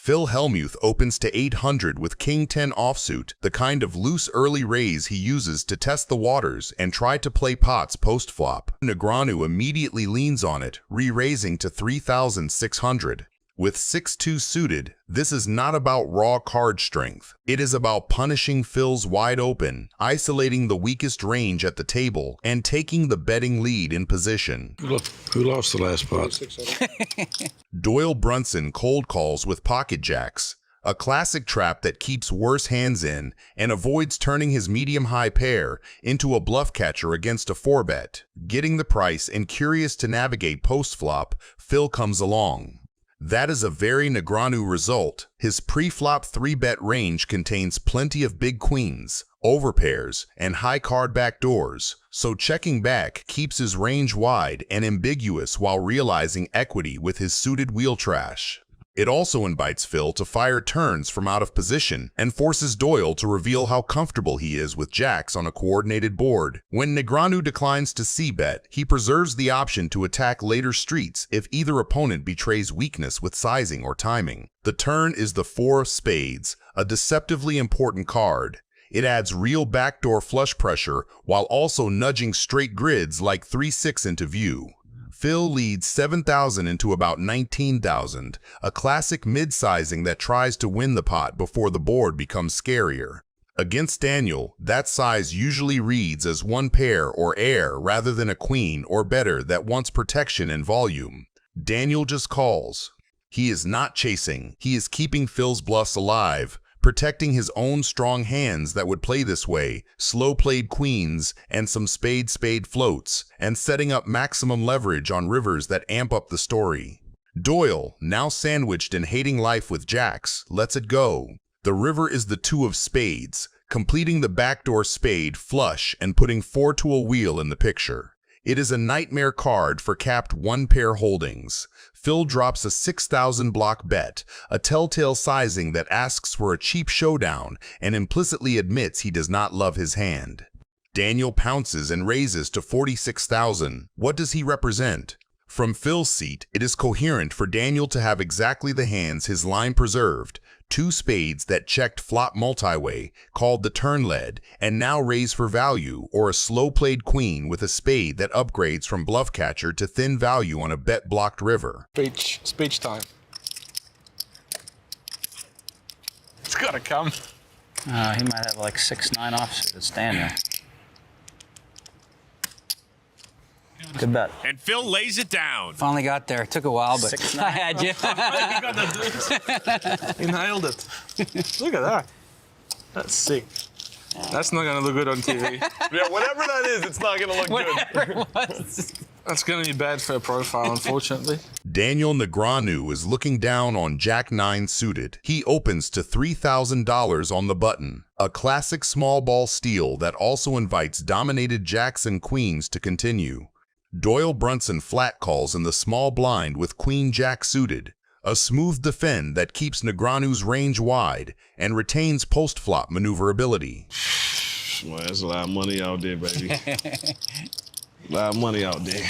Phil Hellmuth opens to 800 with King 10 offsuit, the kind of loose early raise he uses to test the waters and try to play pots post-flop. Negreanu immediately leans on it, re-raising to 3,600. With 6-2 suited, this is not about raw card strength. It is about punishing Phil's wide open, isolating the weakest range at the table, and taking the betting lead in position. Who lost the last pot? Doyle Brunson cold calls with pocket jacks, a classic trap that keeps worse hands in and avoids turning his medium-high pair into a bluff catcher against a 4-bet. Getting the price and curious to navigate post-flop, Phil comes along. That is a very Negreanu result. His pre-flop 3-bet range contains plenty of big queens, overpairs, and high card backdoors, so checking back keeps his range wide and ambiguous while realizing equity with his suited wheel trash. It also invites Phil to fire turns from out of position and forces Doyle to reveal how comfortable he is with jacks on a coordinated board. When Negreanu declines to c-bet, he preserves the option to attack later streets if either opponent betrays weakness with sizing or timing. The turn is the 4 of spades, a deceptively important card. It adds real backdoor flush pressure while also nudging straight grids like 3-6 into view. Phil leads 7,000 into about 19,000, a classic mid-sizing that tries to win the pot before the board becomes scarier. Against Daniel, that size usually reads as 1 pair or air rather than a queen or better that wants protection and volume. Daniel just calls. He is not chasing, he is keeping Phil's bluffs alive, protecting his own strong hands that would play this way, slow-played queens and some spade floats, and setting up maximum leverage on rivers that amp up the story. Doyle, now sandwiched in hating life with jacks, lets it go. The river is the 2 of spades, completing the backdoor spade flush and putting 4 to a wheel in the picture. It is a nightmare card for capped 1-pair holdings. Phil drops a 6,000 block bet, a telltale sizing that asks for a cheap showdown and implicitly admits he does not love his hand. Daniel pounces and raises to 46,000. What does he represent? From Phil's seat, it is coherent for Daniel to have exactly the hands his line preserved, 2 spades that checked flop multi-way, called the turn lead, and now raise for value, or a slow-played queen with a spade that upgrades from bluff catcher to thin value on a bet-blocked river. Speech time. It's gotta come. He might have like 6-9 offsuit. It's Daniel. Good bet. And Phil lays it down. Finally got there. Took a while, but I had you. He nailed it. Look at that. That's sick. Yeah. That's not gonna look good on TV. Yeah, whatever that is, it's not gonna look good. That's gonna be bad for a profile, unfortunately. Daniel Negreanu is looking down on Jack 9 suited. He opens to $3,000 on the button, a classic small ball steal that also invites dominated jacks and queens to continue. Doyle Brunson flat calls in the small blind with Queen Jack suited, a smooth defend that keeps Negreanu's range wide and retains post-flop maneuverability. Well, there's a lot of money out there, baby. A lot of money out there.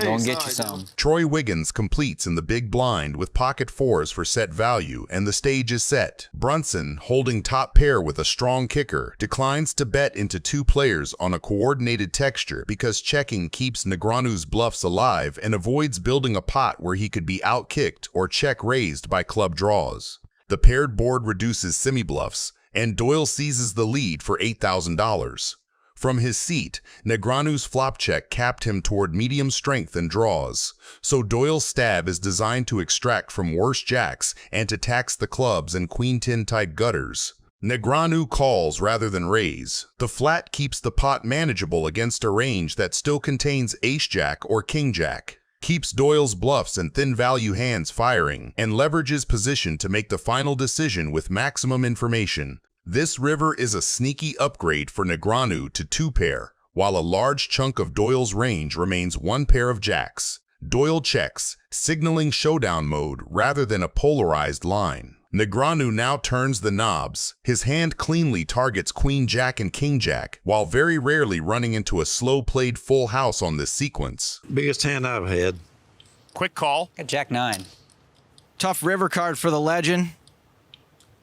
Go and get you some. Troy Wiggins completes in the big blind with pocket 4s for set value, and the stage is set. Brunson, holding top pair with a strong kicker, declines to bet into 2 players on a coordinated texture because checking keeps Negreanu's bluffs alive and avoids building a pot where he could be out-kicked or check-raised by club draws. The paired board reduces semi-bluffs, and Doyle seizes the lead for $8,000. From his seat, Negreanu's flop check capped him toward medium strength and draws, so Doyle's stab is designed to extract from worse jacks and to tax the clubs and queen-10 type gutters. Negreanu calls rather than raise. The flat keeps the pot manageable against a range that still contains ace-jack or king-jack, keeps Doyle's bluffs and thin value hands firing, and leverages position to make the final decision with maximum information. This river is a sneaky upgrade for Negreanu to 2-pair, while a large chunk of Doyle's range remains 1 pair of jacks. Doyle checks, signaling showdown mode rather than a polarized line. Negreanu now turns the knobs. His hand cleanly targets Queen Jack and King Jack, while very rarely running into a slow-played full house on this sequence. Biggest hand I've had. Quick call. Got Jack 9. Tough river card for the legend.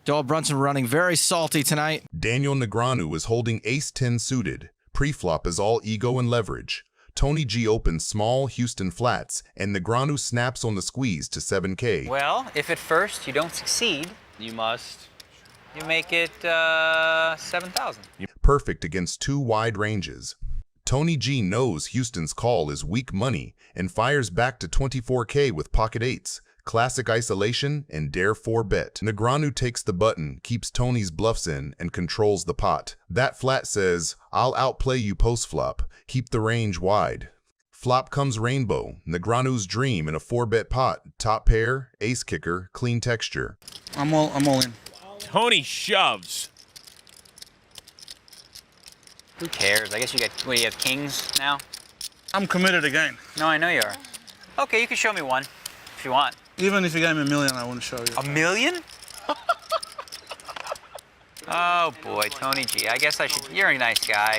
Doyle Brunson running very salty tonight. Damian and Negreanu is holding ace-10 suited. Pre-flop is all ego and leverage. Tony G opens small Houston flats, and Negreanu snaps on the squeeze to 7K. Well, if at first you don't succeed, You must. you make it 7,000. Perfect against two wide ranges. Tony G knows Houston's call is weak money and fires back to 24K with pocket eights, classic isolation, and dare 4-bet. Negreanu takes the button, keeps Tony's bluffs in, and controls the pot. That flat says, I'll outplay you post-flop, keep the range wide. Flop comes rainbow, Negreanu's dream in a 4-bet pot, top pair, ace kicker, clean texture. I'm all in. Tony shoves. Who cares? I guess you got, what, you have kings now? I'm committed again. No, I know you are. Okay, you can show me one if you want. Even if you gave me $1 million, I wouldn't show you. $1 million? Oh boy, Tony G. I guess I should. You're a nice guy.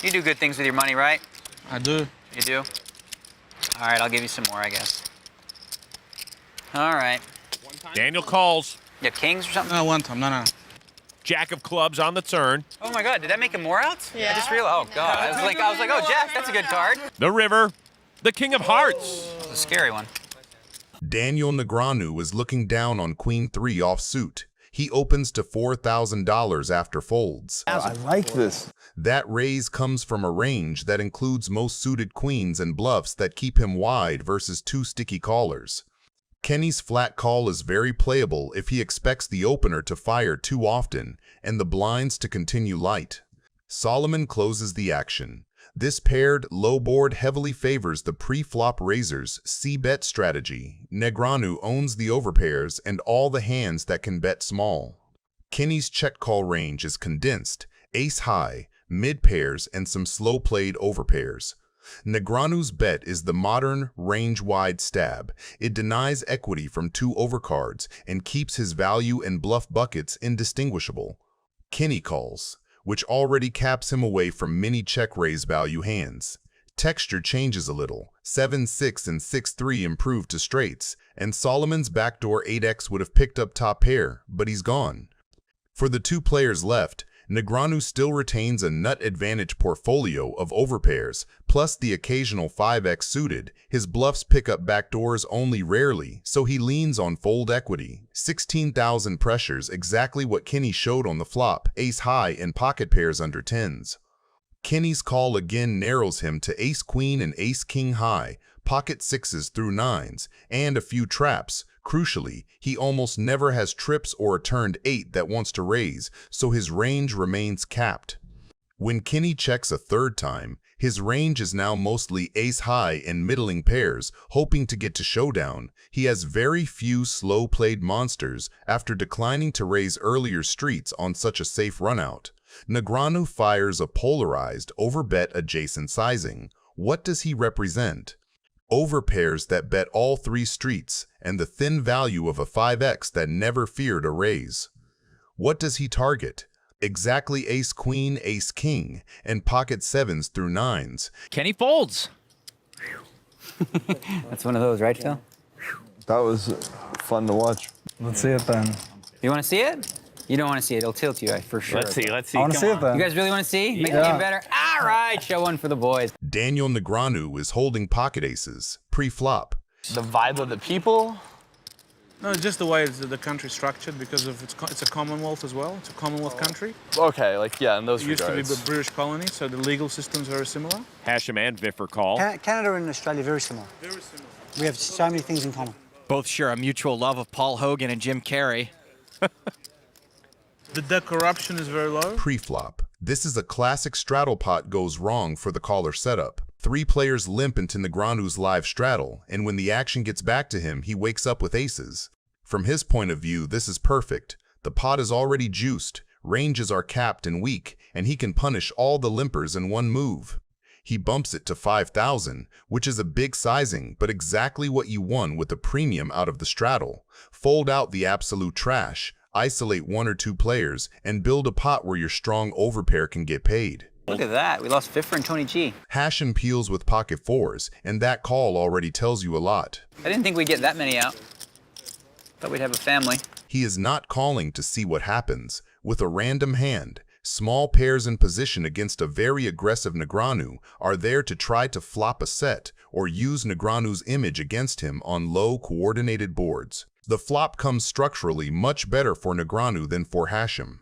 You do good things with your money, right? I do. You do? All right, I'll give you some more, I guess. All right. Daniel calls. You have kings or something? No, one time. No. Jack of clubs on the turn. Oh my God, did that make him more outs? Yeah. I just realized. Oh God, I was like, oh Jack, that's a good card. The river. The king of hearts. It's a scary one. Damian Negreanu is looking down on Queen 3 offsuit. He opens to $4,000 after folds. I like this. That raise comes from a range that includes most suited queens and bluffs that keep him wide versus two sticky callers. Kenny's flat call is very playable if he expects the opener to fire too often and the blinds to continue light. Solomon closes the action. This paired low board heavily favors the pre-flop raisers C-bet strategy. Negreanu owns the overpairs and all the hands that can bet small. Kenny's check call range is condensed, ace high, mid pairs, and some slow-played overpairs. Negreanu's bet is the modern range-wide stab. It denies equity from two overcards and keeps his value and bluff buckets indistinguishable. Kenny calls, which already caps him away from many check-raise value hands. Texture changes a little. 7-6 and 6-3 improve to straights, and Solomon's backdoor 8x would have picked up top pair, but he's gone. For the two players left, Negreanu still retains a nut advantage portfolio of overpairs, plus the occasional 5x suited. His bluffs pick up backdoors only rarely, so he leans on fold equity. 16,000 pressures, exactly what Kenny showed on the flop, ace high and pocket pairs under 10s. Kenny's call again narrows him to ace queen and ace king high, pocket 6s through 9s, and a few traps. Crucially, he almost never has trips or a turned 8 that wants to raise, so his range remains capped. When Kenny checks a third time, his range is now mostly ace-high and middling pairs, hoping to get to showdown. He has very few slow-played monsters after declining to raise earlier streets on such a safe runout. Negreanu fires a polarized, overbet adjacent sizing. What does he represent? Overpairs that bet all three streets, and the thin value of a 5x that never feared a raise. What does he target? Exactly ace-queen, ace-king, and pocket 7s through 9s. Kenny folds. That's one of those, right, Phil? That was fun to watch. Let's see it then. You want to see it? You don't want to see it. It'll tilt you, for sure. Let's see. I want to see it then. You guys really want to see? Make the game better? All right, show one for the boys. Damian Negreanu is holding pocket aces, pre-flop. The vibe of the people. No, it's just the way the country's structured because of it's a Commonwealth as well. It's a Commonwealth country. Okay, in those It used to be a British colony, so the legal system's very similar. Hachem and Viffer call. Canada and Australia very similar. Very similar. We have so many things in common. Both share a mutual love of Paul Hogan and Jim Carrey. The debt corruption is very low. Pre-flop. This is a classic straddle pot goes wrong for the caller setup. Three players limp into Negreanu's live straddle, and when the action gets back to him, he wakes up with aces. From his point of view, this is perfect. The pot is already juiced, ranges are capped and weak, and he can punish all the limpers in one move. He bumps it to 5,000, which is a big sizing, but exactly what you won with the premium out of the straddle. Fold out the absolute trash, isolate one or two players, and build a pot where your strong overpair can get paid. Look at that. We lost Viffer and Tony G. Hachem peels with pocket fours, and that call already tells you a lot. I didn't think we'd get that many out. Thought we'd have a family. He is not calling to see what happens. With a random hand, small pairs in position against a very aggressive Negreanu are there to try to flop a set or use Negreanu's image against him on low coordinated boards. The flop comes structurally much better for Negreanu than for Hachem.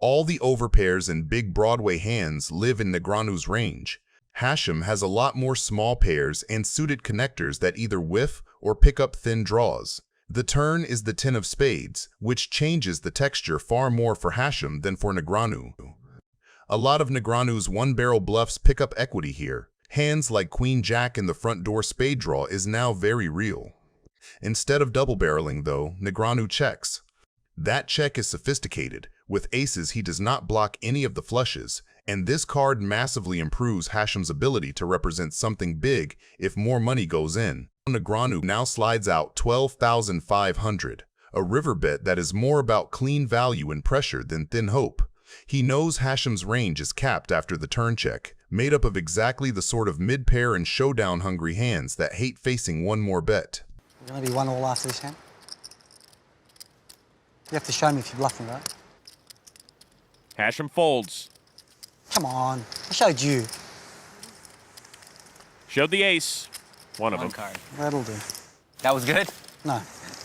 All the overpairs and big Broadway hands live in Negreanu's range. Hachem has a lot more small pairs and suited connectors that either whiff or pick up thin draws. The turn is the 10 of spades, which changes the texture far more for Hachem than for Negreanu. A lot of Negreanu's one-barrel bluffs pick up equity here. Hands like Queen-Jack in the front door spade draw is now very real. Instead of double-barreling, though, Negreanu checks. That check is sophisticated. With aces, he does not block any of the flushes, and this card massively improves Hachem's ability to represent something big if more money goes in. Negreanu now slides out 12,500, a river bet that is more about clean value and pressure than thin hope. He knows Hachem's range is capped after the turn check, made up of exactly the sort of mid-pair and showdown-hungry hands that hate facing one more bet. You're going to be 1-all after this hand. You have to show me if you're bluffing, right? Hachem folds. Come on, I showed you. Showed the ace. One of them. Card. That'll do. That was good? No,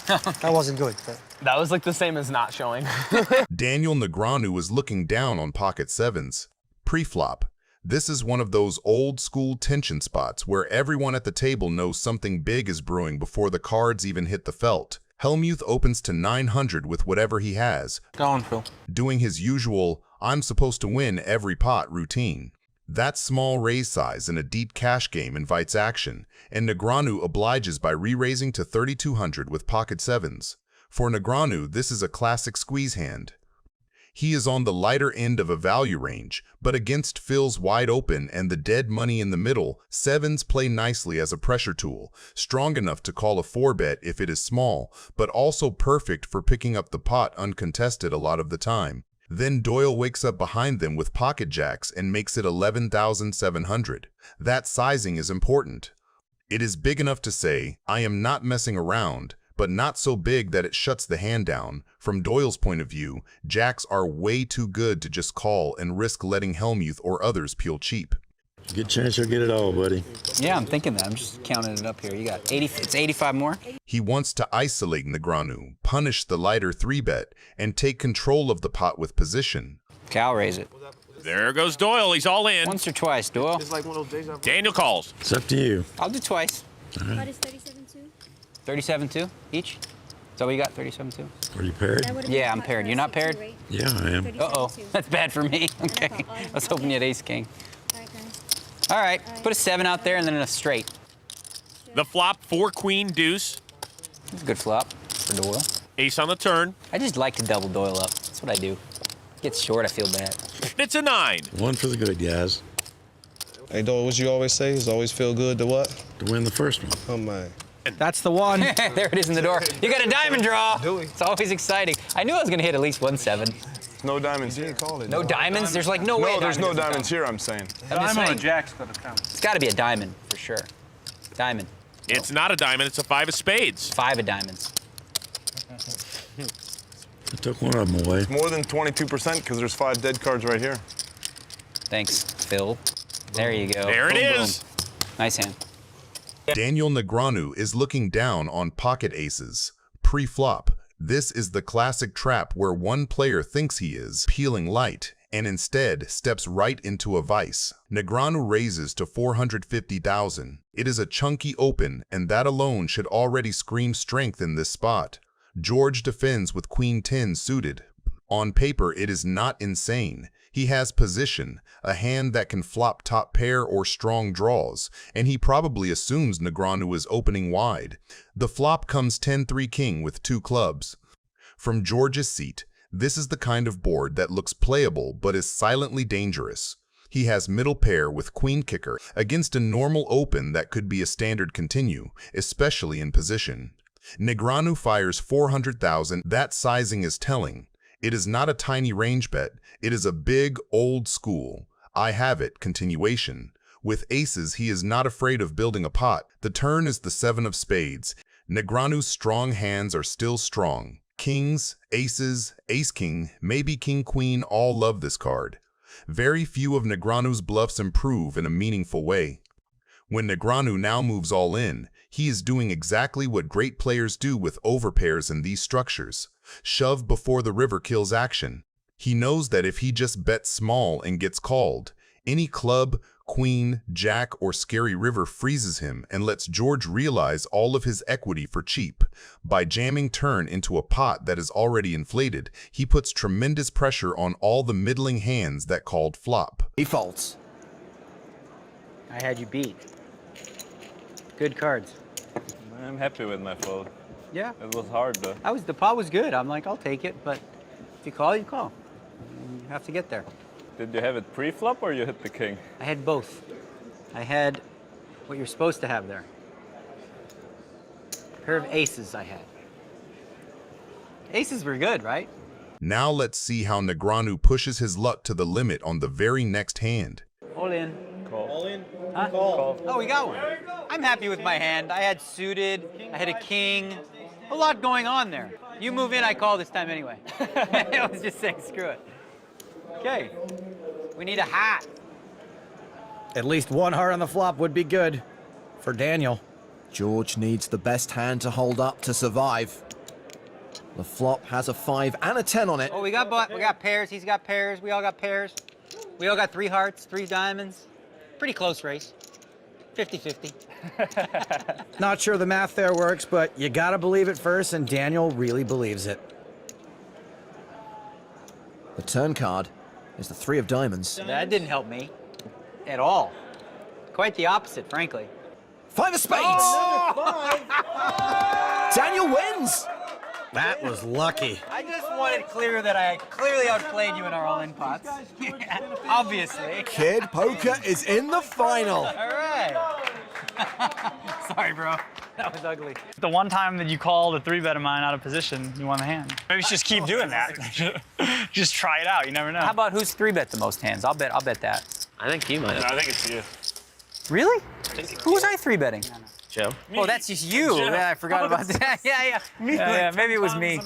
that wasn't good. But... That was like the same as not showing. Daniel Negreanu is looking down on pocket sevens. Pre-flop. This is one of those old-school tension spots where everyone at the table knows something big is brewing before the cards even hit the felt. Hellmuth opens to 900 with whatever he has, Go on, Phil. doing his usual, I'm supposed to win every pot routine. That small raise size in a deep cash game invites action, and Negreanu obliges by re-raising to 3,200 with pocket sevens. For Negreanu, this is a classic squeeze hand. He is on the lighter end of a value range, but against Phil's wide open and the dead money in the middle, sevens play nicely as a pressure tool, strong enough to call a 4-bet if it is small, but also perfect for picking up the pot uncontested a lot of the time. Then Doyle wakes up behind them with pocket jacks and makes it 11,700. That sizing is important. It is big enough to say, I am not messing around, but not so big that it shuts the hand down. From Doyle's point of view, jacks are way too good to just call and risk letting Hellmuth or others peel cheap. Good chance you'll get it all, buddy. Yeah, I'm thinking that. I'm just counting it up here. You got 80, it's 85 more? He wants to isolate Negreanu, punish the lighter 3-bet, and take control of the pot with position. Okay, I'll raise it. There goes Doyle. He's all in. Once or twice, Doyle. It's like one of those days I've... Daniel calls. It's up to you. I'll do twice. What is 37-2? 37-2 each? Is that what you got, 37-2? Are you paired? Yeah, I'm paired. You're not paired? Yeah, I am. Uh-oh, that's bad for me. Okay, I was hoping you had ace-king. All right, put a 7 out there and then a straight. The flop, 4 queen deuce. That's a good flop for Doyle. Ace on the turn. I just like to double Doyle up. That's what I do. Gets short, I feel bad. It's a 9. One for the good guys. Hey, Doyle, what you always say is always feel good to what? To win the first one. Oh, man. That's the one. There it is in the door. You got a diamond draw. It's always exciting. I knew I was going to hit at least 1 7. No diamonds. No diamonds? There's like no way. No, there's no diamonds here, I'm saying. Diamond or jack's got to count. It's got to be a diamond for sure. Diamond. It's not a diamond, it's a 5 of spades. 5 of diamonds. I took one of them away. It's more than 22% because there's 5 dead cards right here. Thanks, Phil. There you go. There it is. Boom. Nice hand. Daniel Negreanu is looking down on pocket aces. Pre-flop. This is the classic trap where one player thinks he is peeling light and instead steps right into a vice. Negreanu raises to 450,000. It is a chunky open, and that alone should already scream strength in this spot. George defends with Queen 10 suited. On paper, it is not insane. He has position, a hand that can flop top pair or strong draws, and he probably assumes Negreanu is opening wide. The flop comes 10-3 king with 2 clubs. From George's seat, this is the kind of board that looks playable but is silently dangerous. He has middle pair with queen kicker against a normal open that could be a standard continue, especially in position. Negreanu fires 400,000. That sizing is telling. It is not a tiny range bet. It is a big, old school. I have it, continuation. With aces, he is not afraid of building a pot. The turn is the 7 of spades. Negreanu's strong hands are still strong. Kings, aces, ace-king, maybe king-queen all love this card. Very few of Negreanu's bluffs improve in a meaningful way. When Negreanu now moves all in, he is doing exactly what great players do with overpairs in these structures. Shove before the river kills action. He knows that if he just bets small and gets called, any club, queen, jack, or scary river freezes him and lets George realize all of his equity for cheap. By jamming turn into a pot that is already inflated, he puts tremendous pressure on all the middling hands that called flop. He folds. I had you beat. Good cards. I'm happy with my fold. Yeah. It was hard though. The pot was good. I'm like, I'll take it, but if you call, you call. You have to get there. Did you have it pre-flop or you hit the king? I had both. I had what you're supposed to have there. A pair of aces I had. Aces were good, right? Now let's see how Negreanu pushes his luck to the limit on the very next hand. All in. Call. All in? Huh? Call. Oh, we got one. I'm happy with my hand. I had suited, I had a king. A lot going on there. You move in, I call this time anyway. I was just saying, screw it. Okay, we need a hat. At least one heart on the flop would be good for Daniel. George needs the best hand to hold up to survive. The flop has a 5 and a 10 on it. Oh, we got pairs. He's got pairs. We all got pairs. We all got 3 hearts, 3 diamonds. Pretty close race. 50-50. Not sure the math there works, but you gotta believe it first, and Daniel really believes it. The turn card is the 3 of diamonds. That didn't help me at all. Quite the opposite, frankly. 5 of spades! Oh! Daniel wins! That was lucky. I just wanted clear that I clearly outplayed you in our all-in pots. Obviously. Kid Poker is in the final. All right. Sorry, bro. That was ugly. The one time that you called a 3-bet of mine out of position, you won the hand. Maybe you should just keep doing that. Just try it out. You never know. How about who's 3-bet the most hands? I'll bet that. I think you might have. No, I think it's you. Really? Who was I 3-betting? Joe. Oh, that's just you. Yeah, I forgot about that. Yeah. Maybe it was me.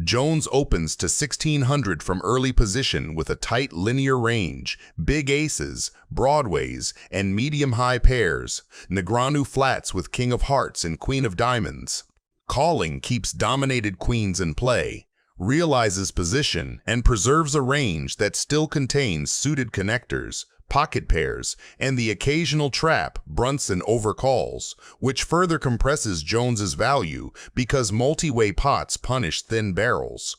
Jones opens to 1600 from early position with a tight linear range, big aces, broadways, and medium-high pairs. Negreanu flats with king of hearts and queen of diamonds. Calling keeps dominated queens in play, realizes position, and preserves a range that still contains suited connectors, pocket pairs, and the occasional trap Brunson overcalls, which further compresses Jones's value because multi-way pots punish thin barrels.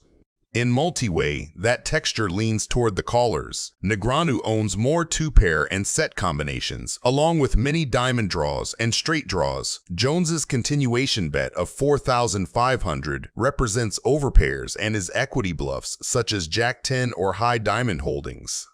In multi-way, that texture leans toward the callers. Negreanu owns more 2-pair and set combinations, along with many diamond draws and straight draws. Jones's continuation bet of 4,500 represents overpairs and his equity bluffs such as Jack-10 or high diamond holdings.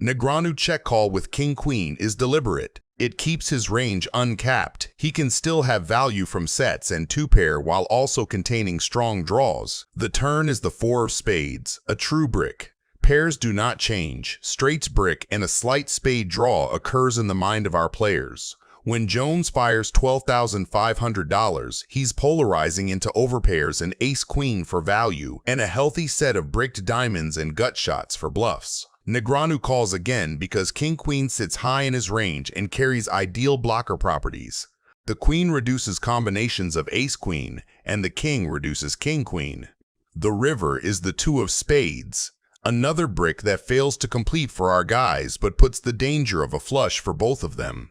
Negreanu check call with king-queen is deliberate. It keeps his range uncapped. He can still have value from sets and 2-pair while also containing strong draws. The turn is the 4 of spades, a true brick. Pairs do not change. Straights brick and a slight spade draw occurs in the mind of our players. When Jones fires $12,500, he's polarizing into overpairs and ace-queen for value and a healthy set of bricked diamonds and gut shots for bluffs. Negreanu calls again because king-queen sits high in his range and carries ideal blocker properties. The queen reduces combinations of ace-queen, and the king reduces king-queen. The river is the 2 of spades, another brick that fails to complete for our guys but puts the danger of a flush for both of them.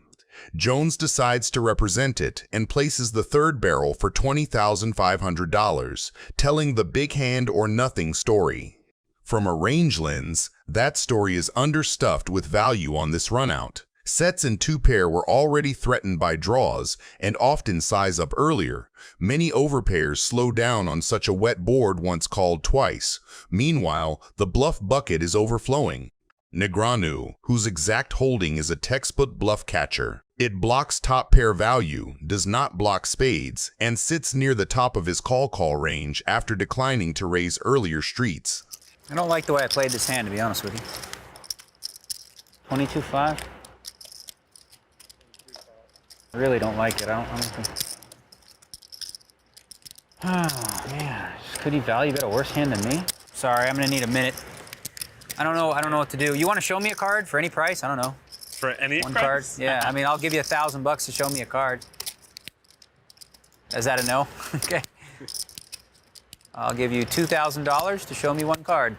Jones decides to represent it and places the 3rd barrel for $20,500, telling the big hand or nothing story. From a range lens, that story is understuffed with value on this runout. Sets in 2-pair were already threatened by draws and often size up earlier. Many overpairs slow down on such a wet board once called twice. Meanwhile, the bluff bucket is overflowing. Negreanu, whose exact holding is a textbook bluff catcher. It blocks top pair value, does not block spades, and sits near the top of his call range after declining to raise earlier streets. I don't like the way I played this hand, to be honest with you. 22.5. I really don't like it. I don't think. Oh man, could he value bet a worse hand than me? Sorry, I'm gonna need a minute. I don't know what to do. You want to show me a card for any price? I don't know. For any One price? card? Yeah, I mean, I'll give you $1,000 to show me a card. Is that a no? Okay. I'll give you $2,000 to show me one card.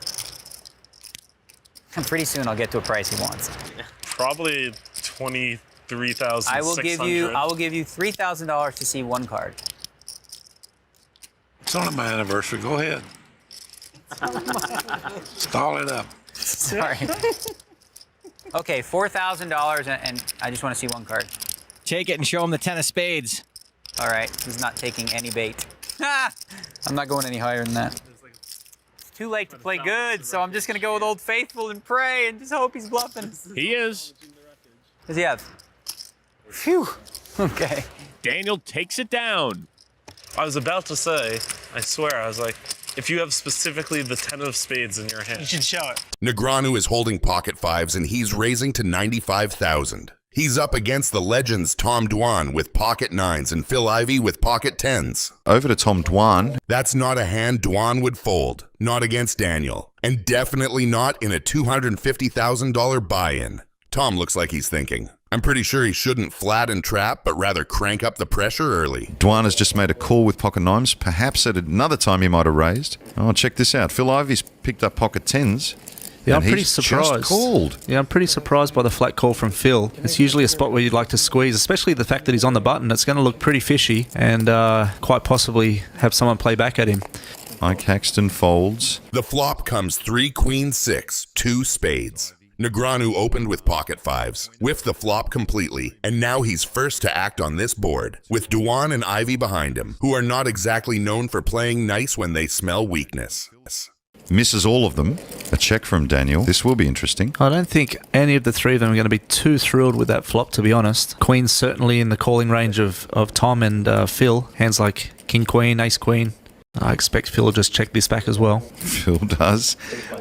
And pretty soon I'll get to a price he wants. Probably 23,600. I will give you $3,000 to see one card. It's only my anniversary. Go ahead. Stall it up. Sorry. Okay, $4,000, and I just want to see one card. Take it and show him the 10 of spades. All right, he's not taking any bait. I'm not going any higher than that. It's too late to play good, so I'm just going to go with Old Faithful and pray and just hope he's bluffing. He is. Does he have? Phew. Okay. Daniel takes it down. I was about to say, I swear, I was like, if you have specifically the 10 of spades in your hand. You should show it. Negreanu is holding pocket fives and he's raising to 95,000. He's up against the legends Tom Dwan with pocket nines and Phil Ivey with pocket tens. Over to Tom Dwan. That's not a hand Dwan would fold, not against Daniel, and definitely not in a $250,000 buy-in. Tom looks like he's thinking, I'm pretty sure he shouldn't flat and trap, but rather crank up the pressure early. Dwan has just made a call with pocket nines. Perhaps at another time he might have raised. Oh, check this out. Phil Ivey's picked up pocket tens. Yeah, and I'm pretty he's surprised. Just called. Yeah, I'm pretty surprised by the flat call from Phil. It's usually a spot where you'd like to squeeze, especially the fact that he's on the button. It's going to look pretty fishy and quite possibly have someone play back at him. Mike Haxton folds. The flop comes 3 queen 6, 2 spades. Negreanu opened with pocket fives, whiffed the flop completely, and now he's first to act on this board, with Dwan and Ivey behind him, who are not exactly known for playing nice when they smell weakness. Misses all of them. A check from Daniel. This will be interesting. I don't think any of the three of them are going to be too thrilled with that flop, to be honest. Queen's certainly in the calling range of Tom and Phil. Hands like King Queen, Ace Queen. I expect Phil will just check this back as well. Phil does.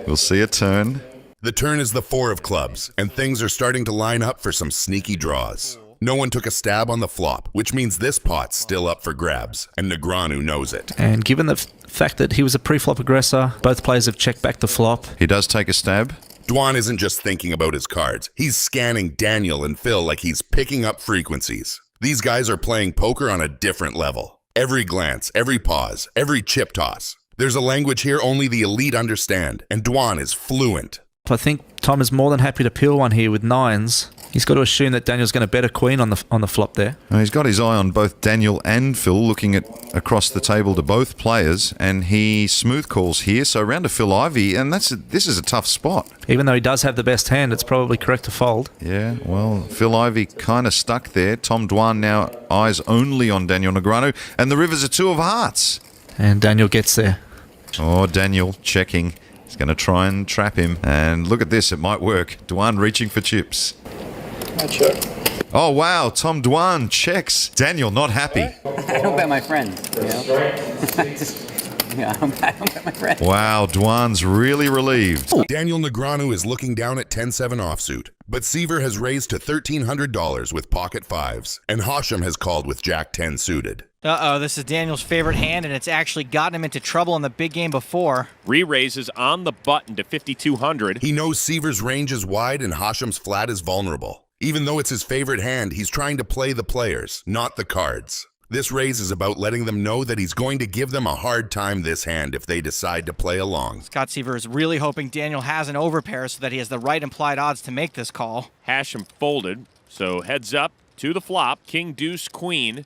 We'll see a turn. The turn is the 4 of clubs, and things are starting to line up for some sneaky draws. No one took a stab on the flop, which means this pot's still up for grabs, and Negreanu knows it. And given the fact that he was a pre-flop aggressor, both players have checked back the flop. He does take a stab. Dwan isn't just thinking about his cards. He's scanning Daniel and Phil like he's picking up frequencies. These guys are playing poker on a different level. Every glance, every pause, every chip toss. There's a language here only the elite understand, and Dwan is fluent. I think Tom is more than happy to peel one here with nines. He's got to assume that Daniel's going to bet a queen on the flop there. He's got his eye on both Daniel and Phil, looking at across the table to both players, and he smooth calls here. So round to Phil Ivey, and this is a tough spot. Even though he does have the best hand, it's probably correct to fold. Yeah, well, Phil Ivey kind of stuck there. Tom Dwan now eyes only on Daniel Negreanu, and the river's a 2 of hearts. And Daniel gets there. Oh, Daniel checking. He's going to try and trap him. And look at this, it might work. Dwan reaching for chips. Oh, wow, Tom Dwan checks. Daniel not happy. I don't bet my friends, you know? I don't bet my friends. Wow, Dwan's really relieved. Daniel Negreanu is looking down at 10-7 offsuit, but Seiver has raised to $1,300 with pocket fives, and Hachem has called with Jack 10 suited. Uh-oh, this is Daniel's favorite hand, and it's actually gotten him into trouble in the big game before. Re-raises on the button to 5,200. He knows Seiver's range is wide and Hashem's flat is vulnerable. Even though it's his favorite hand, he's trying to play the players, not the cards. This raise is about letting them know that he's going to give them a hard time this hand if they decide to play along. Scott Seiver is really hoping Daniel has an overpair so that he has the right implied odds to make this call. Hachem folded, so heads up to the flop. King, deuce, queen.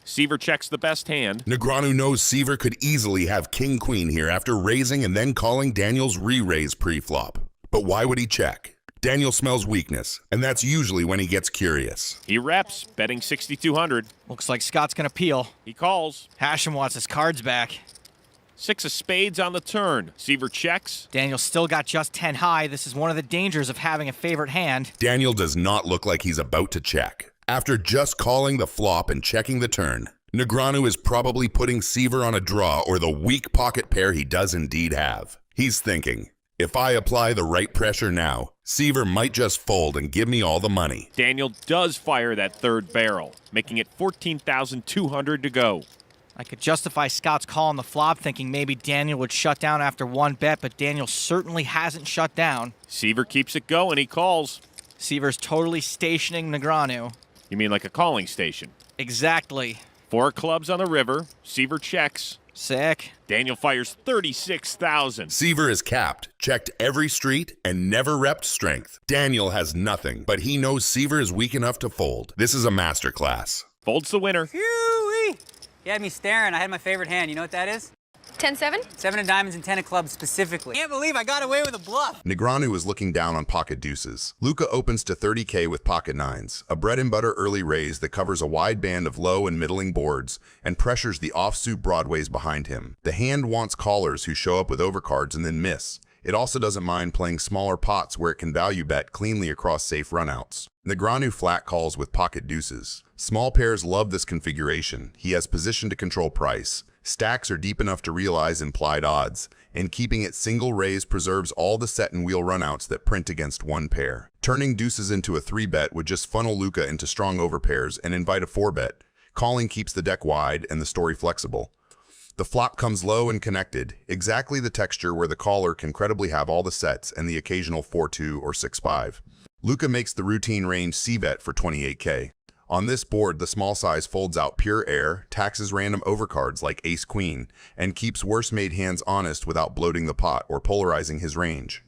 Seiver checks the best hand. Negreanu knows Seiver could easily have king queen here after raising and then calling Daniel's re-raise pre-flop. But why would he check? Daniel smells weakness, and that's usually when he gets curious. He reps, betting 6,200. Looks like Scott's gonna peel. He calls. Hachem wants his cards back. 6 of spades on the turn. Seiver checks. Daniel still got just 10 high. This is one of the dangers of having a favorite hand. Daniel does not look like he's about to check. After just calling the flop and checking the turn, Negreanu is probably putting Seiver on a draw or the weak pocket pair he does indeed have. He's thinking, If I apply the right pressure now, Seiver might just fold and give me all the money. Daniel does fire that third barrel, making it 14,200 to go. I could justify Scott's call on the flop, thinking maybe Daniel would shut down after one bet, but Daniel certainly hasn't shut down. Seiver keeps it going. He calls. Seiver's totally stationing Negreanu. You mean like a calling station? Exactly. 4 clubs on the river. Seiver checks. Sick. Daniel fires 36,000. Seiver is capped, checked every street, and never repped strength. Daniel has nothing, but he knows Seiver is weak enough to fold. This is a masterclass. Folds the winner. Phew-wee. You had me staring. I had my favorite hand. You know what that is? 10-7? 7 of diamonds and 10 of clubs specifically. Can't believe I got away with a bluff. Negreanu is looking down on pocket deuces. Luca opens to 30K with pocket nines, a bread-and-butter early raise that covers a wide band of low and middling boards and pressures the offsuit broadways behind him. The hand wants callers who show up with overcards and then miss. It also doesn't mind playing smaller pots where it can value bet cleanly across safe runouts. Negreanu flat calls with pocket deuces. Small pairs love this configuration. He has position to control price. Stacks are deep enough to realize implied odds, and keeping it single raise preserves all the set and wheel runouts that print against one pair. Turning deuces into a 3-bet would just funnel Luca into strong overpairs and invite a 4-bet. Calling keeps the deck wide and the story flexible. The flop comes low and connected, exactly the texture where the caller can credibly have all the sets and the occasional 4-2 or 6-5. Luca makes the routine range C-bet for 28K. On this board, the small size folds out pure air, taxes random overcards like ace-queen, and keeps worse-made hands honest without bloating the pot or polarizing his range.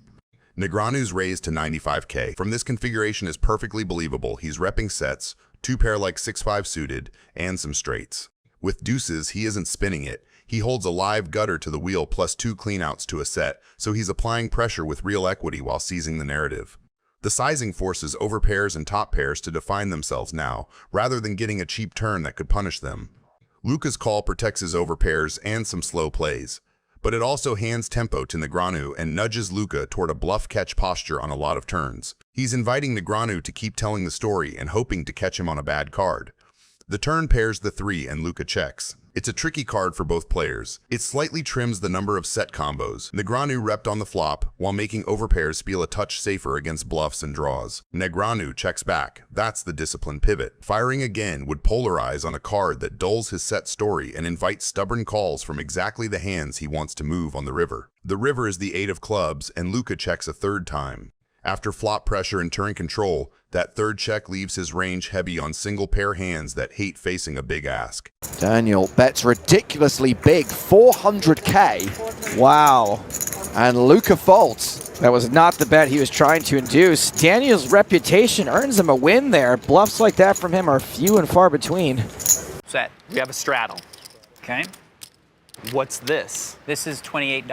Negreanu's raised to 95K. From this configuration is perfectly believable. He's repping sets, 2-pair like 6-5 suited, and some straights. With deuces, he isn't spinning it. He holds a live gutter to the wheel plus 2 cleanouts to a set, so he's applying pressure with real equity while seizing the narrative. The sizing forces overpairs and top pairs to define themselves now, rather than getting a cheap turn that could punish them. Luca's call protects his overpairs and some slow plays, but it also hands tempo to Negreanu and nudges Luca toward a bluff-catch posture on a lot of turns. He's inviting Negreanu to keep telling the story and hoping to catch him on a bad card. The turn pairs the 3 and Luca checks. It's a tricky card for both players. It slightly trims the number of set combos. Negreanu repped on the flop, while making overpairs feel a touch safer against bluffs and draws. Negreanu checks back. That's the disciplined pivot. Firing again would polarize on a card that dulls his set story and invites stubborn calls from exactly the hands he wants to move on the river. The river is the 8 of clubs, and Luca checks a 3rd time. After flop pressure and turn control, that 3rd check leaves his range heavy on single pair hands that hate facing a big ask. Daniel bets ridiculously big, 400K. Wow. And Luca folds. That was not the bet he was trying to induce. Daniel's reputation earns him a win there. Bluffs like that from him are few and far between. Set. We have a straddle. Okay. What's this? This is $28.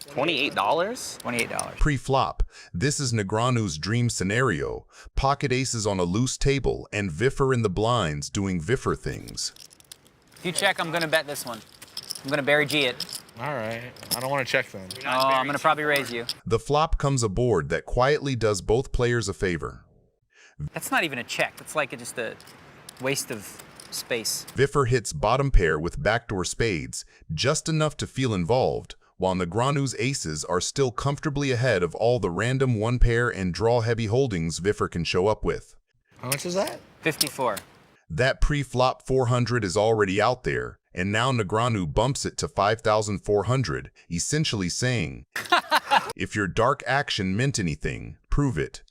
$28? $28. Pre-flop, this is Negreanu's dream scenario. Pocket aces on a loose table and Viffer in the blinds doing Viffer things. If you check, I'm going to bet this one. I'm going to Barry G it. All right. I don't want to check then. Oh, I'm going to probably raise you. The flop comes aboard that quietly does both players a favor. That's not even a check. That's like just a waste of space. Viffer hits bottom pair with backdoor spades, just enough to feel involved, while Negreanu's aces are still comfortably ahead of all the random 1-pair and draw-heavy holdings Viffer can show up with. How much is that? 54. That pre-flop 400 is already out there, and now Negreanu bumps it to 5,400, essentially saying, if your dark action meant anything, prove it.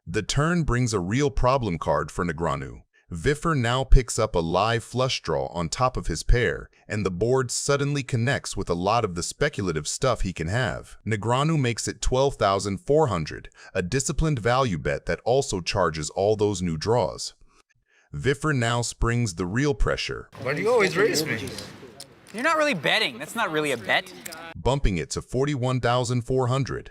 The turn brings a real problem card for Negreanu. Viffer now picks up a live flush draw on top of his pair, and the board suddenly connects with a lot of the speculative stuff he can have. Negreanu makes it 12,400, a disciplined value bet that also charges all those new draws. Viffer now springs the real pressure. Why do you always raise me? You're not really betting. That's not really a bet. Bumping it to 41,400.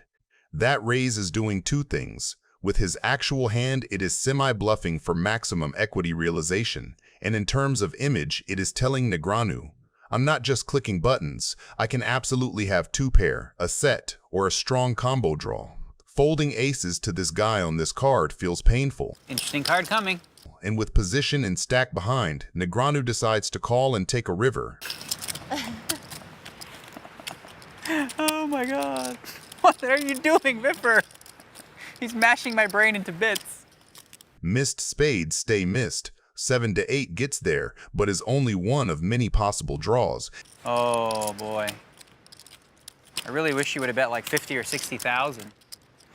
That raise is doing 2 things. With his actual hand, it is semi-bluffing for maximum equity realization, and in terms of image, it is telling Negreanu, I'm not just clicking buttons, I can absolutely have 2-pair, a set, or a strong combo draw. Folding aces to this guy on this card feels painful. Interesting card coming. And with position and stack behind, Negreanu decides to call and take a river. Oh my God. What are you doing, Viffer? He's mashing my brain into bits. Missed spades stay missed. 7 to 8 gets there, but is only one of many possible draws. Oh boy. I really wish you would have bet like 50 or 60,000.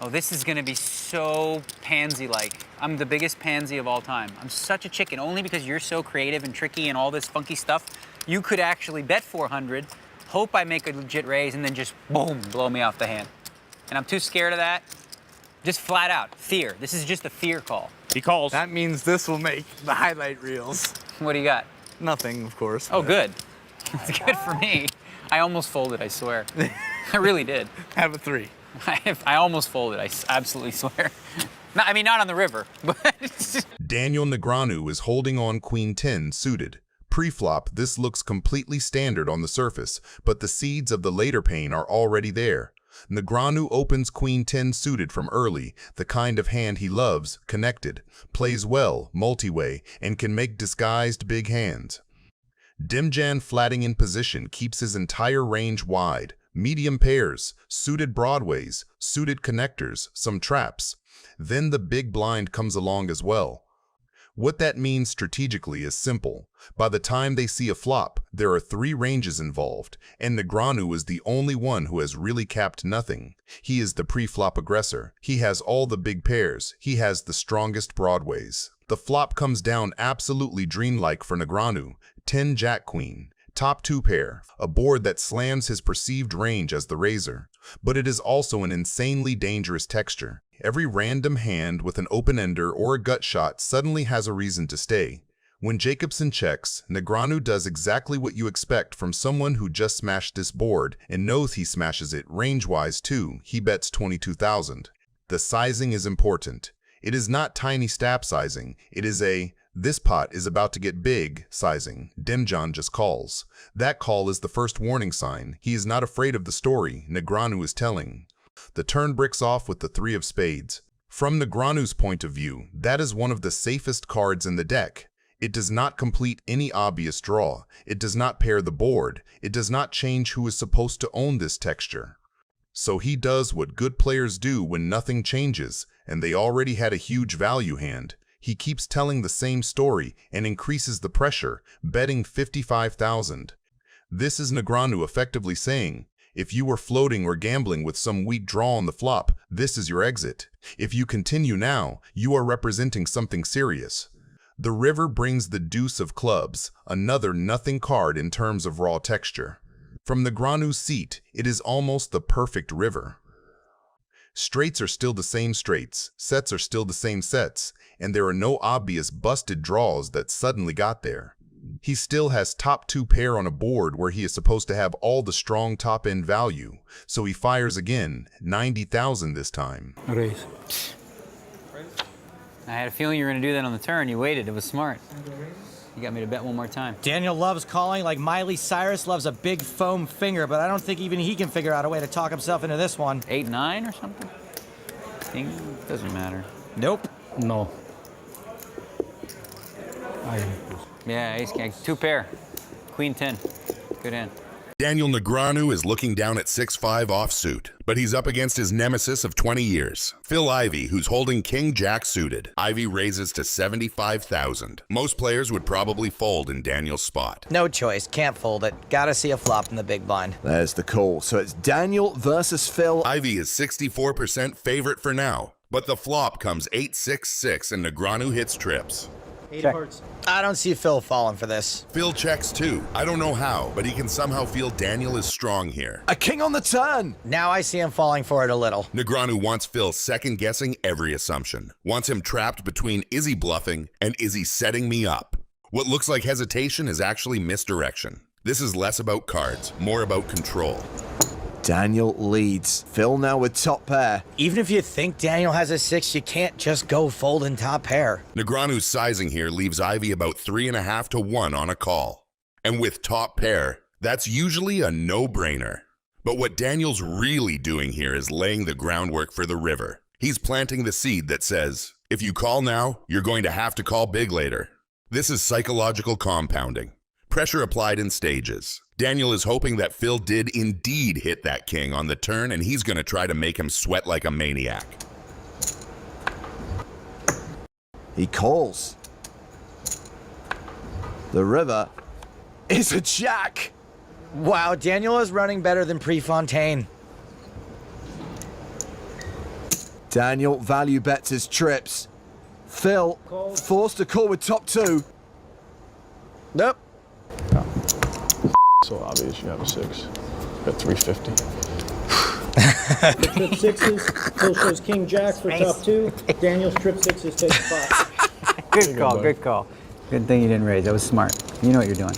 Oh, this is gonna be so pansy-like. I'm the biggest pansy of all time. I'm such a chicken, only because you're so creative and tricky and all this funky stuff. You could actually bet 400, hope I make a legit raise, and then just boom, blow me off the hand. And I'm too scared of that. Just flat out, fear. This is just a fear call. He calls. That means this will make the highlight reels. What do you got? Nothing, of course. Oh, good. That's good for me. I almost folded, I swear. I really did. Have a 3. I almost folded, I absolutely swear. No, I mean, not on the river, but... Daniel Negreanu is holding on Queen 10 suited. Pre-flop, this looks completely standard on the surface, but the seeds of the later pain are already there. Negreanu opens Queen 10 suited from early, the kind of hand he loves, connected, plays well, multi-way, and can make disguised big hands. Dimjan flatting in position keeps his entire range wide. Medium pairs, suited broadways, suited connectors, some traps. Then the big blind comes along as well. What that means strategically is simple. By the time they see a flop, there are 3 ranges involved, and Negreanu is the only one who has really capped nothing. He is the pre-flop aggressor. He has all the big pairs. He has the strongest broadways. The flop comes down absolutely dreamlike for Negreanu. 10 Jack Queen. Top 2 pair, a board that slams his perceived range as the raiser. But it is also an insanely dangerous texture. Every random hand with an open-ender or a gut shot suddenly has a reason to stay. When Jacobson checks, Negreanu does exactly what you expect from someone who just smashed this board and knows he smashes it range-wise too. He bets 22,000. The sizing is important. It is not tiny stab sizing. It is a "this pot is about to get big" sizing. Dimjan just calls. That call is the first warning sign. He is not afraid of the story Negreanu is telling. The turn bricks off with the 3 of spades. From Negreanu's point of view, that is one of the safest cards in the deck. It does not complete any obvious draw. It does not pair the board. It does not change who is supposed to own this texture. So he does what good players do when nothing changes, and they already had a huge value hand. He keeps telling the same story and increases the pressure, betting 55,000. This is Negreanu effectively saying, if you were floating or gambling with some weak draw on the flop, this is your exit. If you continue now, you are representing something serious. The river brings the deuce of clubs, another nothing card in terms of raw texture. From Negreanu's seat, it is almost the perfect river. Straights are still the same straights, sets are still the same sets, and there are no obvious busted draws that suddenly got there. He still has top 2 pair on a board where he is supposed to have all the strong top-end value, so he fires again, 90,000 this time. Raise. I had a feeling you were going to do that on the turn. You waited. It was smart. You got me to bet one more time. Daniel loves calling like Miley Cyrus loves a big foam finger, but I don't think even he can figure out a way to talk himself into this one. 8-9 or something? Doesn't matter. Nope. No. Yeah, ace king. 2 pair. Queen 10. Good hand. Daniel Negreanu is looking down at 6-5 offsuit, but he's up against his nemesis of 20 years, Phil Ivey, who's holding King Jack suited. Ivey raises to 75,000. Most players would probably fold in Daniel's spot. No choice, can't fold it. Gotta see a flop in the big blind. There's the call. So it's Daniel versus Phil. Ivey is 64% favorite for now, but the flop comes 8-6-6 and Negreanu hits trips. 8 of hearts. I don't see Phil falling for this. Phil checks too. I don't know how, but he can somehow feel Daniel is strong here. A king on the turn. Now I see him falling for it a little. Negreanu wants Phil second-guessing every assumption. Wants him trapped between is he bluffing and is he setting me up? What looks like hesitation is actually misdirection. This is less about cards, more about control. Daniel leads. Phil now with top pair. Even if you think Daniel has a 6, you can't just go folding top pair. Negreanu's sizing here leaves Ivey about 3.5 to 1 on a call. And with top pair, that's usually a no-brainer. But what Daniel's really doing here is laying the groundwork for the river. He's planting the seed that says, if you call now, you're going to have to call big later. This is psychological compounding. Pressure applied in stages. Daniel is hoping that Phil did indeed hit that king on the turn, and he's going to try to make him sweat like a maniac. He calls. The river is a jack. Wow, Daniel is running better than Prefontaine. Daniel value bets his trips. Phil forced to call with top two. Nope. So obvious you have a 6. Got 350. Trip sixes. Phil shows king jack for top 2. Daniel's trip sixes take the spot. Good call, good call. Good thing you didn't raise. That was smart. You know what you're doing.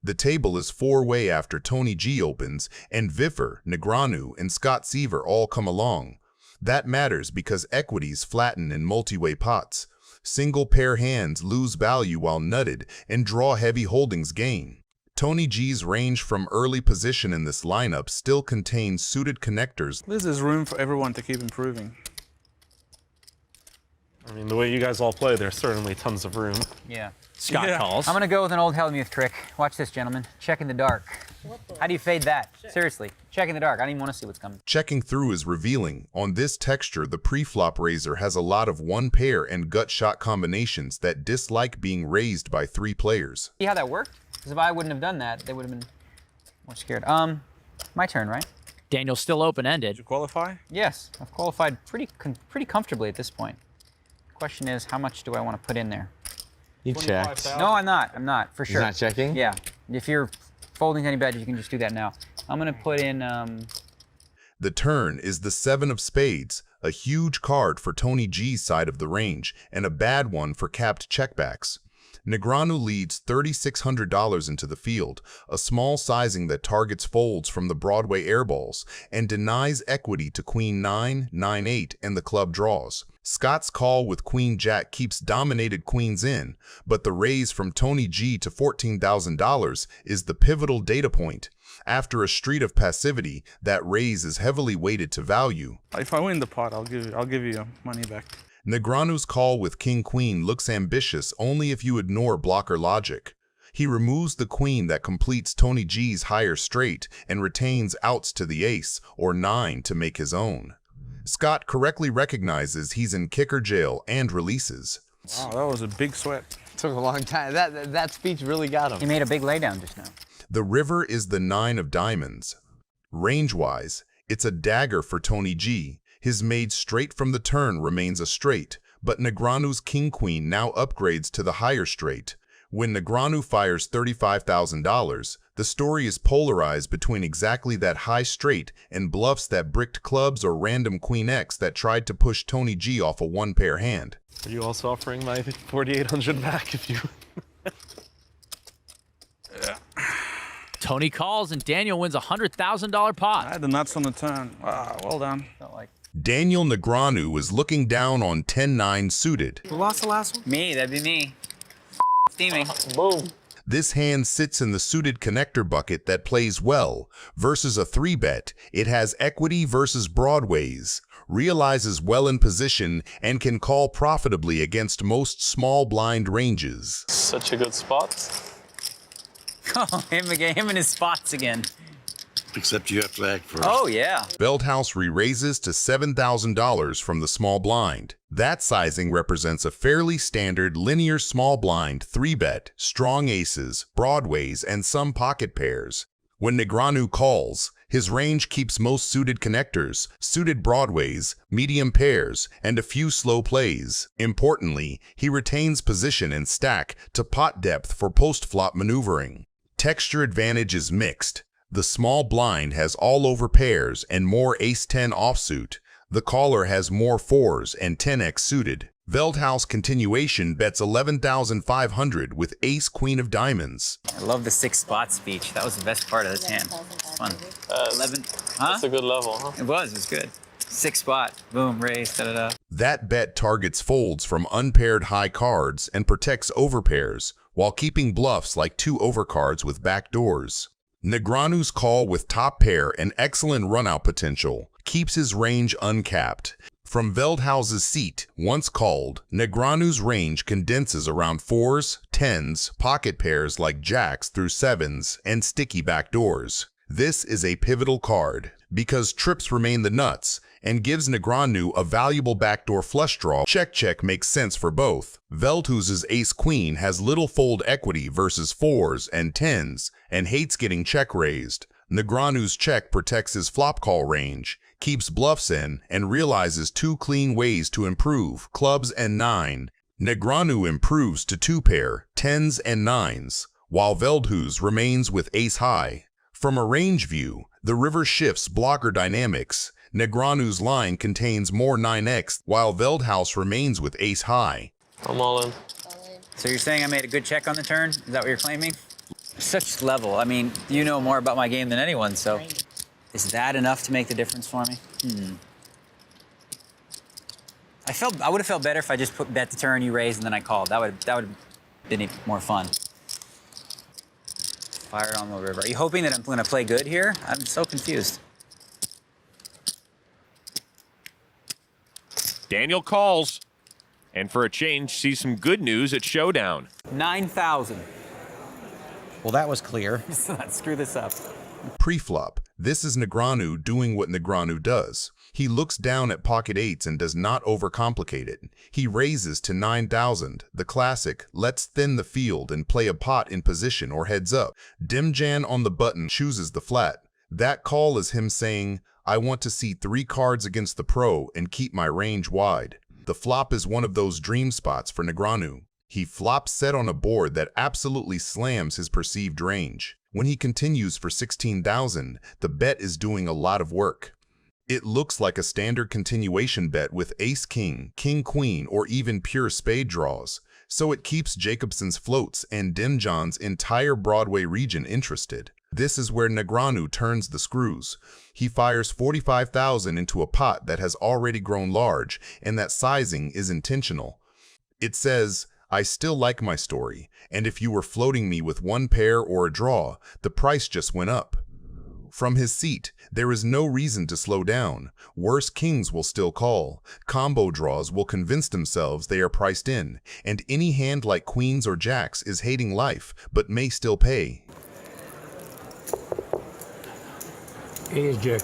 The table is four-way after Tony G opens, and Viffer, Negreanu, and Scott Seiver all come along. That matters because equities flatten in multi-way pots. Single pair hands lose value while nutted, and draw heavy holdings gain. Tony G's range from early position in this lineup still contains suited connectors. There's room for everyone to keep improving. I mean, the way you guys all play, there's certainly tons of room. Yeah. Scott calls. I'm going to go with an old Hellmuth trick. Watch this, gentlemen. Check in the dark. How do you fade that? Seriously. Check in the dark. I don't even want to see what's coming. Checking through is revealing. On this texture, the pre-flop raiser has a lot of one pair and gut shot combinations that dislike being raised by 3 players. See how that worked? Because if I wouldn't have done that, they would have been more scared. My turn, right? Daniel's still open-ended. Did you qualify? Yes. I've qualified pretty comfortably at this point. Question is, how much do I want to put in there? You checked. No, I'm not. I'm not, for sure. You're not checking? Yeah. If you're folding any bet, you can just do that now. I'm going to put in... The turn is the 7 of spades, a huge card for Tony G's side of the range, and a bad one for capped checkbacks. Negreanu leads $3,600 into the field, a small sizing that targets folds from the Broadway airballs, and denies equity to Queen 9, 9-8, and the club draws. Scott's call with Queen Jack keeps dominated queens in, but the raise from Tony G to $14,000 is the pivotal data point. After a street of passivity, that raise is heavily weighted to value. If I win the pot, I'll give you your money back. Negreanu's call with King-Queen looks ambitious only if you ignore blocker logic. He removes the queen that completes Tony G's higher straight and retains outs to the ace or 9 to make his own. Scott correctly recognizes he's in kicker jail and releases. Wow, that was a big sweat. Took a long time. That speech really got him. He made a big laydown just now. The river is the 9 of diamonds. Range-wise, it's a dagger for Tony G. His made straight from the turn remains a straight, but Negreanu's king-queen now upgrades to the higher straight. When Negreanu fires $35,000, the story is polarized between exactly that high straight and bluffs that bricked clubs or random Queen X that tried to push Tony G off a one-pair hand. Are you also offering my 4,800 back if you... Yeah. Tony calls and Daniel wins a $100,000 pot. I had the nuts on the turn. Wow, well done. Felt like... Daniel Negreanu is looking down on 10-9 suited. Who lost the last one? Me, that'd be me. Steaming. Boom. This hand sits in the suited connector bucket that plays well. Versus a 3-bet, it has equity versus broadways, realizes well in position, and can call profitably against most small blind ranges. Such a good spot. Oh, him again, him and his spots again. Except you have to act first. Oh, yeah. Veldhuis re-raises to $7,000 from the small blind. That sizing represents a fairly standard linear small blind 3-bet, strong aces, broadways, and some pocket pairs. When Negreanu calls, his range keeps most suited connectors, suited broadways, medium pairs, and a few slow plays. Importantly, he retains position and stack to pot depth for post-flop maneuvering. Texture advantage is mixed. The small blind has all over pairs and more ace-10 offsuit. The caller has more 4s and 10x suited. Veldhuis continuation bets $11,500 with ace-queen of diamonds. I love the 6-spot speech. That was the best part of this hand. It's fun. 11, huh? That's a good level, huh? It was good. 6-spot, boom, raise, da-da-da. That bet targets folds from unpaired high cards and protects overpairs, while keeping bluffs like 2 overcards with backdoors. Negreanu's call with top pair and excellent run-out potential keeps his range uncapped. From Veldhuis's seat, once called, Negreanu's range condenses around 4s, 10s, pocket pairs like jacks through 7s, and sticky backdoors. This is a pivotal card, because trips remain the nuts, and gives Negreanu a valuable backdoor flush draw. Check makes sense for both. Veldhuis's ace-queen has little fold equity versus 4s and 10s, and hates getting check raised. Negreanu's check protects his flop call range, keeps bluffs in, and realizes 2 clean ways to improve, clubs and 9. Negreanu improves to 2-pair, 10s and 9s, while Veldhuis remains with ace-high. From a range view, the river shifts blocker dynamics. Negreanu's line contains more 9x, while Veldhuis remains with ace-high. I'm all in. So you're saying I made a good check on the turn? Is that what you're claiming? Such level. I mean, you know more about my game than anyone, so is that enough to make the difference for me? I would have felt better if I just bet the turn, you raised, and then I called. That would have been more fun. Fire on the river. Are you hoping that I'm going to play good here? I'm so confused. Daniel calls, and for a change, sees some good news at Showdown. 9,000. Well, that was clear. Let's screw this up. Pre-flop, this is Negreanu doing what Negreanu does. He looks down at pocket 8s and does not overcomplicate it. He raises to 9,000, the classic, let's thin the field and play a pot in position or heads up. Dimjan on the button chooses the flat. That call is him saying, I want to see 3 cards against the pro and keep my range wide. The flop is one of those dream spots for Negreanu. He flops set on a board that absolutely slams his perceived range. When he continues for 16,000, the bet is doing a lot of work. It looks like a standard continuation bet with ace-king, king-queen, or even pure spade draws, so it keeps Jacobson's floats and Dimjan's entire Broadway region interested. This is where Negreanu turns the screws. He fires 45,000 into a pot that has already grown large, and that sizing is intentional. It says, I still like my story, and if you were floating me with 1 pair or a draw, the price just went up. From his seat, there is no reason to slow down. Worse kings will still call. Combo draws will convince themselves they are priced in, and any hand like queens or jacks is hating life, but may still pay. Ace jack.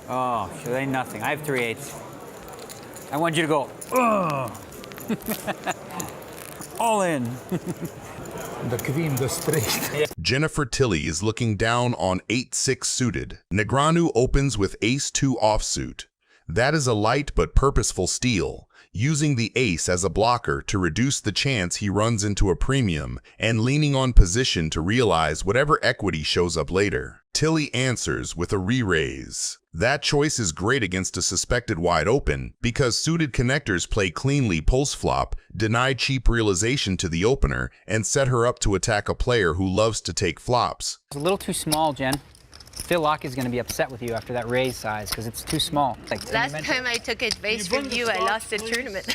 Oh, sure, ain't nothing. I have 3 8s. I want you to go, ugh. All in. The queen goes straight. Jennifer Tilly is looking down on 8-6 suited. Negreanu opens with ace-2 offsuit. That is a light but purposeful steal, using the ace as a blocker to reduce the chance he runs into a premium and leaning on position to realize whatever equity shows up later. Tilly answers with a re-raise. That choice is great against a suspected wide open because suited connectors play cleanly post-flop, deny cheap realization to the opener, and set her up to attack a player who loves to take flops. It's a little too small, Jen. Phil Locke is going to be upset with you after that raise size because it's too small. Last time I took advice from you, I lost the tournament.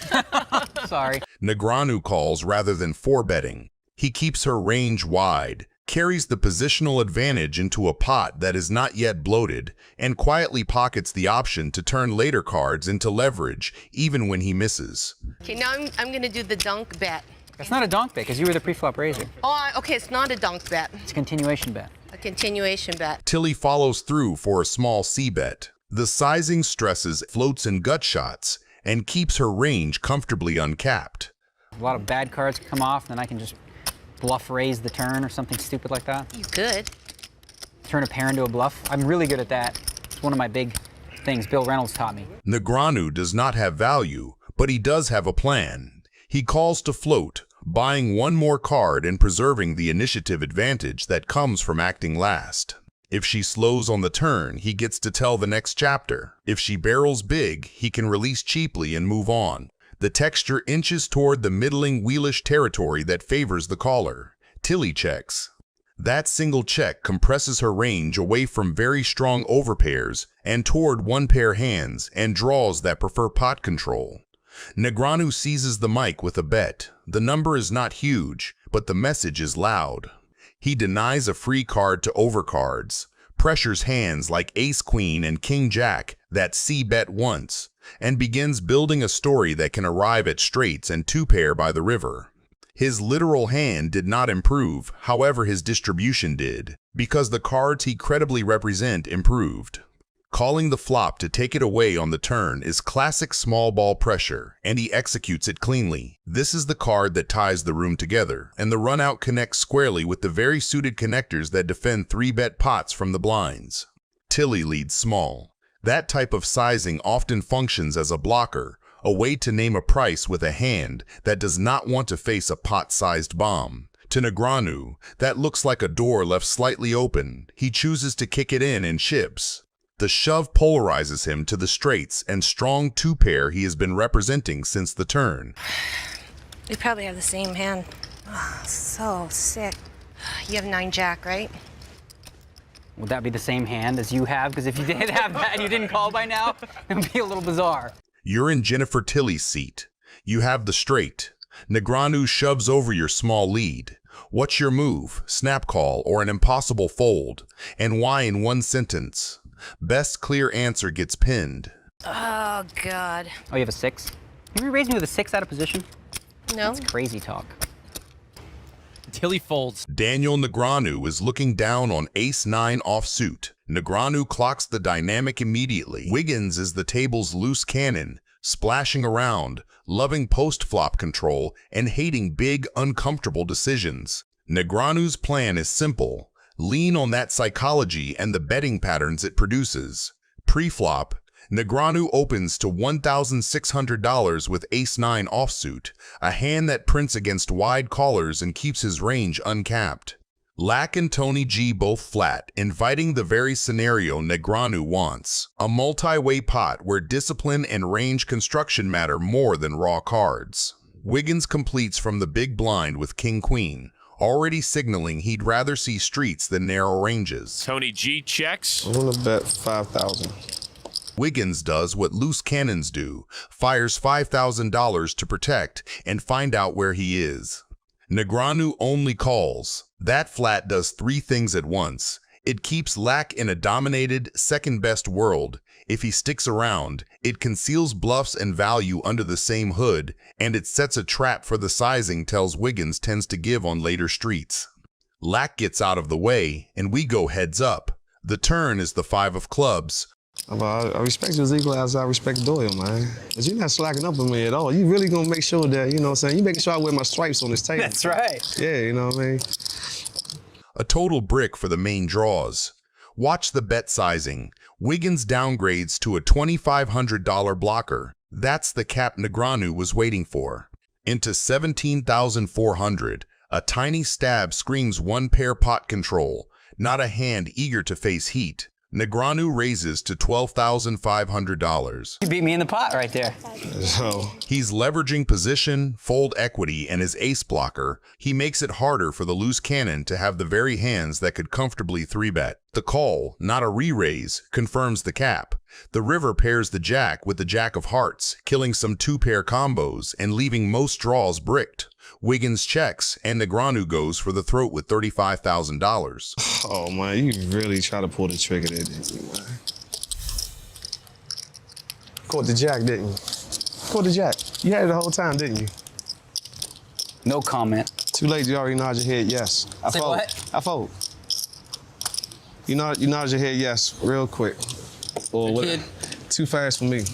Sorry. Negreanu calls rather than 4-betting. He keeps her range wide, carries the positional advantage into a pot that is not yet bloated, and quietly pockets the option to turn later cards into leverage, even when he misses. Okay, now I'm going to do the dunk bet. That's not a donk bet because you were the pre-flop raiser. Oh, okay, it's not a dunk bet. It's a continuation bet. A continuation bet. Tilly follows through for a small C-bet. The sizing stresses floats and gut shots and keeps her range comfortably uncapped. A lot of bad cards come off, and then I can just bluff raise the turn or something stupid like that. You could. Turn a pair into a bluff. I'm really good at that. It's one of my big things Bill Reynolds taught me. Negreanu does not have value, but he does have a plan. He calls to float, buying 1 more card and preserving the initiative advantage that comes from acting last. If she slows on the turn, he gets to tell the next chapter. If she barrels big, he can release cheaply and move on. The texture inches toward the middling wheelish territory that favors the caller. Tilly checks. That single check compresses her range away from very strong overpairs and toward 1-pair hands and draws that prefer pot control. Negreanu seizes the mic with a bet. The number is not huge, but the message is loud. He denies a free card to overcards. pressures hands like ace-queen and king-jack that c-bet once, and begins building a story that can arrive at straights and two-pair by the river. His literal hand did not improve, however his distribution did, because the cards he credibly represent improved. Calling the flop to take it away on the turn is classic small ball pressure, and he executes it cleanly. This is the card that ties the room together, and the run-out connects squarely with the very suited connectors that defend 3-bet pots from the blinds. Tilly leads small. That type of sizing often functions as a blocker, a way to name a price with a hand that does not want to face a pot-sized bomb. To Negreanu, that looks like a door left slightly open. He chooses to kick it in and chips. The shove polarizes him to the straights and strong two-pair he has been representing since the turn. We probably have the same hand. Oh, so sick. You have 9-jack, right? Would that be the same hand as you have? Because if you did have that and you didn't call by now, it would be a little bizarre. You're in Jennifer Tilly's seat. You have the straight. Negreanu shoves over your small lead. What's your move, snap call, or an impossible fold? And why in one sentence? Best clear answer gets pinned. Oh, God. Oh, you have a 6? You raised me with a 6 out of position? No. That's crazy talk. Tilly folds. Daniel Negreanu is looking down on ace-9 offsuit. Negreanu clocks the dynamic immediately. Wiggins is the table's loose cannon, splashing around, loving post-flop control, and hating big, uncomfortable decisions. Negreanu's plan is simple. Lean on that psychology and the betting patterns it produces. Pre-flop, Negreanu opens to $1,600 with ace-9 offsuit, a hand that prints against wide callers and keeps his range uncapped. Lack and Tony G both flat, inviting the very scenario Negreanu wants. A multi-way pot where discipline and range construction matter more than raw cards. Wiggins completes from the big blind with king-queen, already signaling he'd rather see streets than narrow ranges. Tony G checks. I'm gonna bet 5,000. Wiggins does what loose cannons do, fires $5,000 to protect and find out where he is. Negreanu only calls. That flat does 3 things at once. It keeps Lack in a dominated, second-best world. If he sticks around, it conceals bluffs and value under the same hood, and it sets a trap for the sizing tells Wiggins tends to give on later streets. Lack gets out of the way, and we go heads up. The turn is the 5 of clubs. I respect you as equal as I respect Doyle, man. But you're not slacking up on me at all. You really gonna make sure that, you know what I'm saying, you making sure I wear my stripes on this table. That's right. Yeah, you know what I mean? A total brick for the main draws. Watch the bet sizing. Wiggins downgrades to a $2,500 blocker. That's the cap Negreanu was waiting for. Into 17,400. A tiny stab screams 1-pair pot control, not a hand eager to face heat. Negreanu raises to $12,500. You beat me in the pot right there. So he's leveraging position, fold equity, and his ace blocker. He makes it harder for the loose cannon to have the very hands that could comfortably 3-bet. The call, not a re-raise, confirms the cap. The river pairs the jack with the jack of hearts, killing some 2-pair combos and leaving most draws bricked. Wiggins checks, and Negreanu goes for the throat with $35,000. Oh, man, you really try to pull the trigger there, didn't you, man? Caught the jack, didn't you? Caught the jack. You had it the whole time, didn't you? No comment. Too late, you already nodded your head yes. I Say fold. what? I fold. You nodded your head yes real quick. Or what? Too fast for me.